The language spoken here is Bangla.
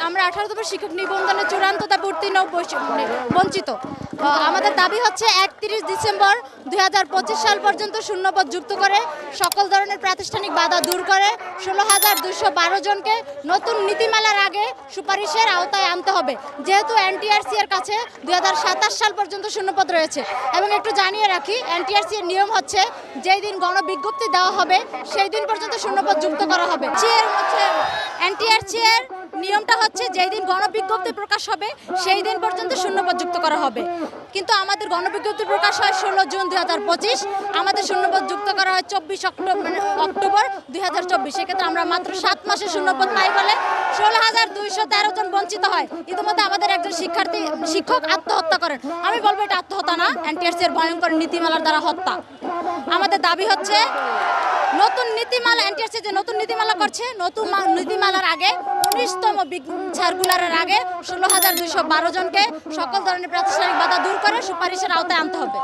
আমরা 18তম শিক্ষক নিবন্ধনের চূড়ান্ততা উত্তীর্ণ বঞ্চিত। আমাদের দাবি হচ্ছে 31 ডিসেম্বর 2025 সাল পর্যন্ত শূন্যপদ যুক্ত করে সকল ধরনের প্রাতিষ্ঠানিক বাধা দূর করে 16,212 জনকে নতুন নীতিমালার আগে সুপারিশের আওতায় আনতে হবে, যেহেতু এনটিআরসি এর কাছে 2027 সাল পর্যন্ত শূন্যপদ রয়েছে। এবং একটু জানিয়ে রাখি, এনটিআরসি এর নিয়ম হচ্ছে যেই দিন গণবিজ্ঞপ্তি দেওয়া হবে সেই দিন পর্যন্ত শূন্যপদ যুক্ত করা হবে। এনটিআরসি এর নিয়মটা হচ্ছে যেই দিন গণবিজ্ঞপ্তি প্রকাশ হবে সেই দিন পর্যন্ত শূন্যপদ যুক্ত করা হবে, কিন্তু আমাদের গণবিজ্ঞপ্তি প্রকাশ হয় 16 জুন 2025, আমাদের শূন্যপদ যুক্ত করা হয় 24 অক্টোবর 2024। সেক্ষেত্রে আমরা মাত্র 7 মাসের শূন্যপদ পাই বলে 16,213 জন বঞ্চিত হয়। ইতিমধ্যে আমাদের একজন শিক্ষক আত্মহত্যা করেন। আমি বলবো এটা আত্মহত্যা না, এনটিআরসি এর ভয়ঙ্কর নীতিমালার দ্বারা হত্যা। আমাদের দাবি হচ্ছে নতুন নীতিমালা, এনটিআরসি যে নতুন নীতিমালা করছে, নতুন নীতিমালার আগে 19তম সার্কুলারের আগে 16,212 জনকে সকল ধরনের প্রাতিষ্ঠানিক বাধা দূর করে সুপারিশের আওতায় আনতে হবে।